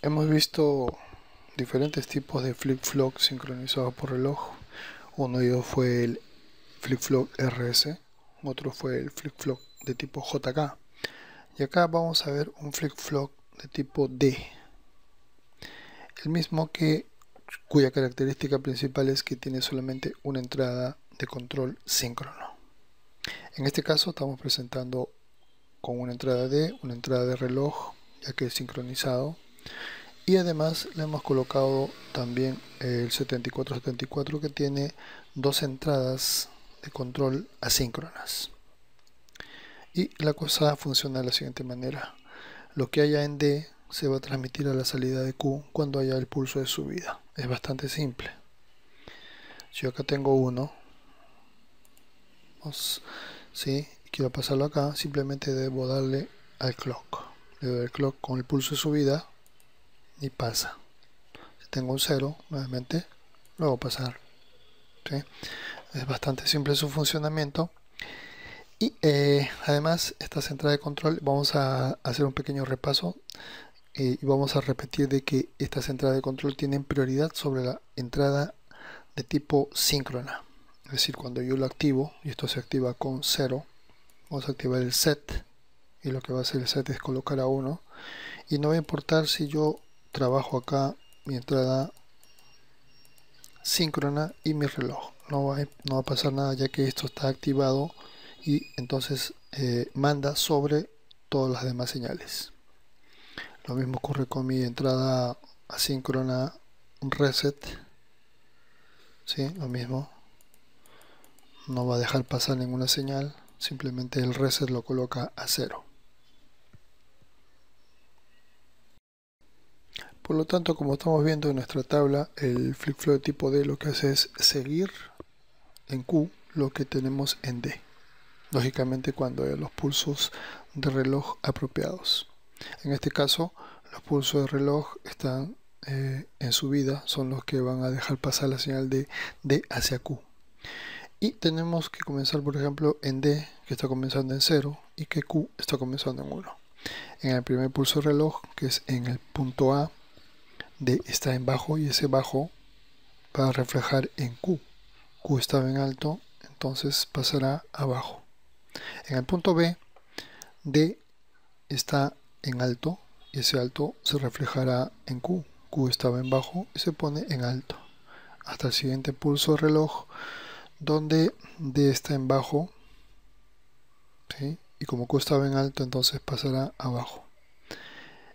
Hemos visto diferentes tipos de flip-flop sincronizados por reloj. Uno de ellos fue el flip-flop RS, otro fue el flip-flop de tipo JK. Y acá vamos a ver un flip-flop de tipo D, el mismo cuya característica principal es que tiene solamente una entrada de control síncrono. En este caso estamos presentando con una entrada D, una entrada de reloj, ya que es sincronizado. Y además le hemos colocado también el 7474 que tiene dos entradas de control asíncronas. Y la cosa funciona de la siguiente manera. Lo que haya en D se va a transmitir a la salida de Q cuando haya el pulso de subida. Es bastante simple. Si yo acá tengo uno, ¿sí? Quiero pasarlo acá, simplemente debo darle al clock. Le doy al clock con el pulso de subida y pasa. Si tengo un 0, nuevamente lo hago pasar. ¿Sí? Es bastante simple su funcionamiento. Y además, esta central de control, vamos a hacer un pequeño repaso y vamos a repetir de que estas entradas de control tienen prioridad sobre la entrada de tipo síncrona. Es decir, cuando yo lo activo, y esto se activa con 0, vamos a activar el set, y lo que va a hacer el set es colocar a 1, y no va a importar si yo trabajo acá mi entrada síncrona y mi reloj. No va a pasar nada, ya que esto está activado y entonces manda sobre todas las demás señales. Lo mismo ocurre con mi entrada asíncrona reset. ¿Sí? Lo mismo. No va a dejar pasar ninguna señal. Simplemente el reset lo coloca a 0. Por lo tanto, como estamos viendo en nuestra tabla, el flip-flop de tipo D lo que hace es seguir en Q lo que tenemos en D. Lógicamente cuando hay los pulsos de reloj apropiados. En este caso, los pulsos de reloj están en subida, son los que van a dejar pasar la señal de D hacia Q. Y tenemos que comenzar, por ejemplo, en D, que está comenzando en 0, y que Q está comenzando en 1. En el primer pulso de reloj, que es en el punto A, D está en bajo, y ese bajo va a reflejar en Q. Q estaba en alto, entonces pasará a bajo. En el punto B, D está en alto y ese alto se reflejará en Q. Q estaba en bajo y se pone en alto. Hasta el siguiente pulso de reloj, donde D está en bajo, ¿sí? Y como Q estaba en alto, entonces pasará a bajo.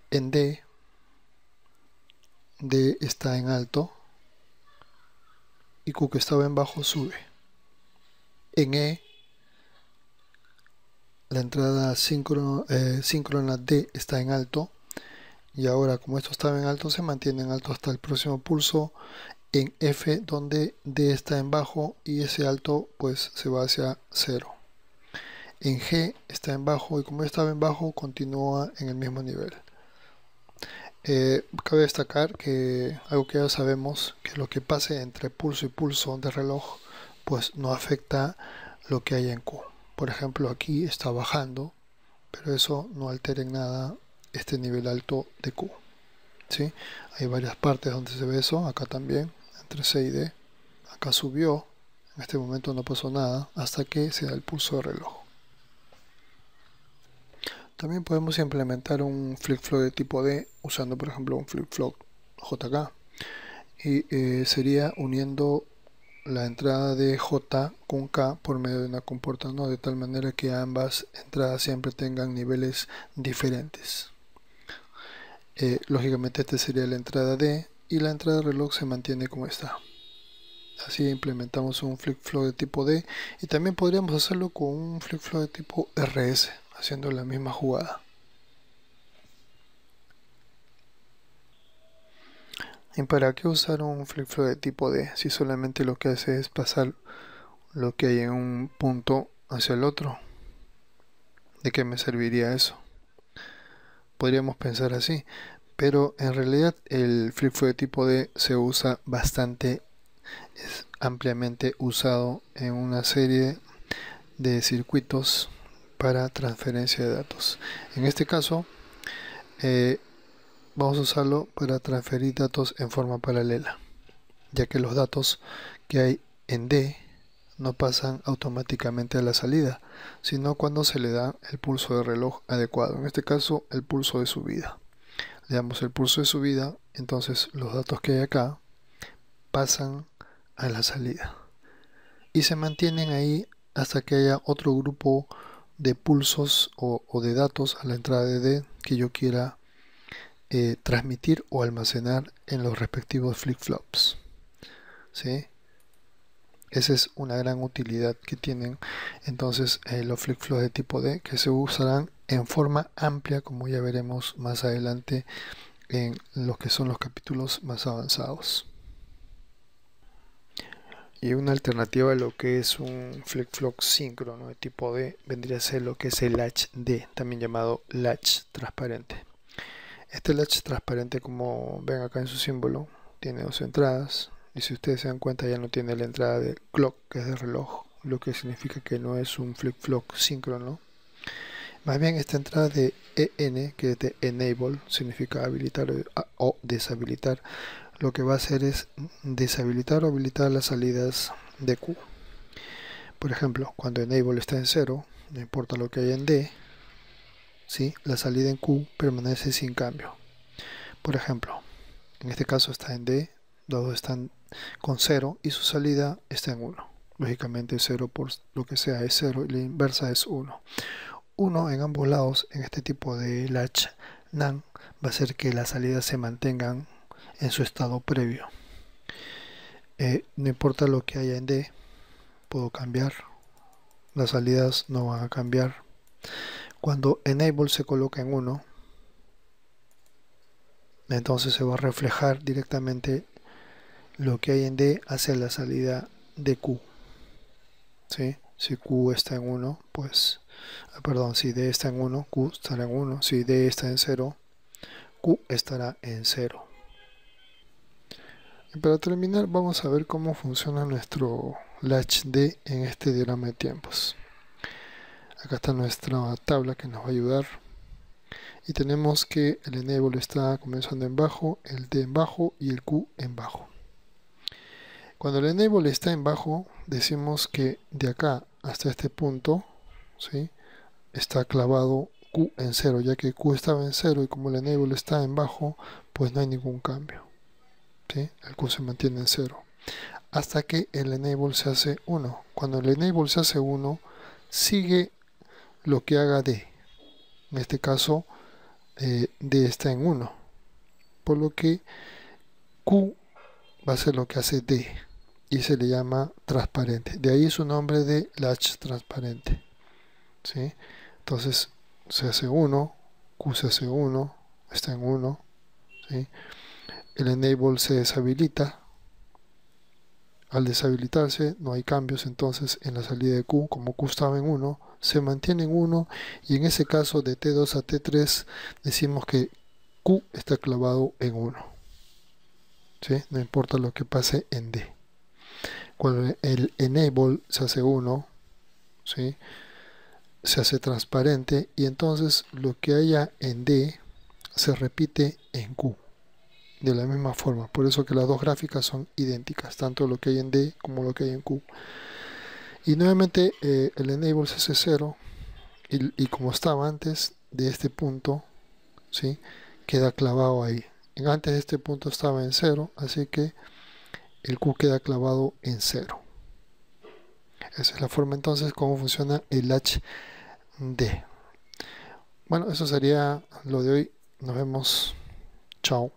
En D, D está en alto y Q que estaba en bajo sube. En E, la entrada síncrona D está en alto, y ahora como esto estaba en alto se mantiene en alto hasta el próximo pulso en F, donde D está en bajo y ese alto pues se va hacia 0. En G está en bajo y como estaba en bajo continúa en el mismo nivel. Cabe destacar que algo que ya sabemos, que lo que pase entre pulso y pulso de reloj pues no afecta lo que hay en Q. Por ejemplo, aquí está bajando, pero eso no altera en nada este nivel alto de Q. ¿Sí? Hay varias partes donde se ve eso, acá también, entre C y D. Acá subió, en este momento no pasó nada, hasta que se da el pulso de reloj. También podemos implementar un flip-flop de tipo D usando, por ejemplo, un flip-flop JK. Y sería uniendo la entrada de J con K por medio de una compuerta, ¿no? De tal manera que ambas entradas siempre tengan niveles diferentes. Lógicamente esta sería la entrada D y la entrada de reloj se mantiene como está. Así implementamos un flip-flop de tipo D y también podríamos hacerlo con un flip-flop de tipo RS, haciendo la misma jugada. ¿Y para qué usar un flip-flop de tipo D si solamente lo que hace es pasar lo que hay en un punto hacia el otro? ¿De qué me serviría eso? Podríamos pensar así, pero en realidad el flip-flop de tipo D se usa bastante, es ampliamente usado en una serie de circuitos para transferencia de datos. En este caso, vamos a usarlo para transferir datos en forma paralela, ya que los datos que hay en D no pasan automáticamente a la salida, sino cuando se le da el pulso de reloj adecuado, en este caso el pulso de subida. Le damos el pulso de subida, entonces los datos que hay acá pasan a la salida y se mantienen ahí hasta que haya otro grupo de pulsos o de datos a la entrada de D que yo quiera transmitir o almacenar en los respectivos flip-flops, ¿sí? Esa es una gran utilidad que tienen entonces los flip-flops de tipo D, que se usarán en forma amplia, como ya veremos más adelante en lo que son los capítulos más avanzados. Y una alternativa a lo que es un flip-flop síncrono de tipo D vendría a ser lo que es el latch D, también llamado latch transparente. Este latch transparente, como ven acá en su símbolo, tiene dos entradas. Y si ustedes se dan cuenta, ya no tiene la entrada de clock, que es de reloj, lo que significa que no es un flip-flop síncrono. Más bien esta entrada de EN, que es de enable, significa habilitar o deshabilitar. Lo que va a hacer es deshabilitar o habilitar las salidas de Q. Por ejemplo, cuando enable está en 0, no importa lo que haya en D, ¿sí? La salida en Q permanece sin cambio. Por ejemplo, en este caso está en D, los dos están con 0 y su salida está en 1. Lógicamente 0 por lo que sea es 0 y la inversa es 1. 1 en ambos lados en este tipo de latch NAND va a hacer que las salidas se mantengan en su estado previo. No importa lo que haya en D, puedo cambiar. Las salidas no van a cambiar. Cuando enable se coloca en 1, entonces se va a reflejar directamente lo que hay en D hacia la salida de Q, ¿sí? Si Q está en 1, pues, si D está en 1, Q estará en 1. Si D está en 0, Q estará en 0. Y para terminar, vamos a ver cómo funciona nuestro latch D en este diagrama de tiempos. Acá está nuestra tabla que nos va a ayudar. Y tenemos que el enable está comenzando en bajo, el D en bajo y el Q en bajo. Cuando el enable está en bajo, decimos que de acá hasta este punto, ¿sí?, está clavado Q en 0, ya que Q estaba en 0 y como el enable está en bajo, pues no hay ningún cambio, ¿sí? El Q se mantiene en 0. Hasta que el enable se hace 1. Cuando el enable se hace 1, sigue lo que haga D. En este caso, D está en 1. Por lo que Q va a ser lo que hace D. Y se le llama transparente. De ahí su nombre de latch transparente, ¿sí? Entonces se hace 1, Q se hace 1, está en 1, ¿sí? El enable se deshabilita. Al deshabilitarse no hay cambios entonces en la salida de Q. Como Q estaba en 1, se mantiene en 1 y en ese caso de T2 a T3 decimos que Q está clavado en 1, ¿sí? No importa lo que pase en D. Cuando el enable se hace 1, ¿sí?, se hace transparente y entonces lo que haya en D se repite en Q de la misma forma. Por eso que las dos gráficas son idénticas, tanto lo que hay en D como lo que hay en Q. Y nuevamente el enable se hace 0 y como estaba antes de este punto, ¿sí?, queda clavado ahí. Antes de este punto estaba en 0, así que el Q queda clavado en 0. Esa es la forma entonces cómo funciona el latch D. Bueno, eso sería lo de hoy. Nos vemos. Chao.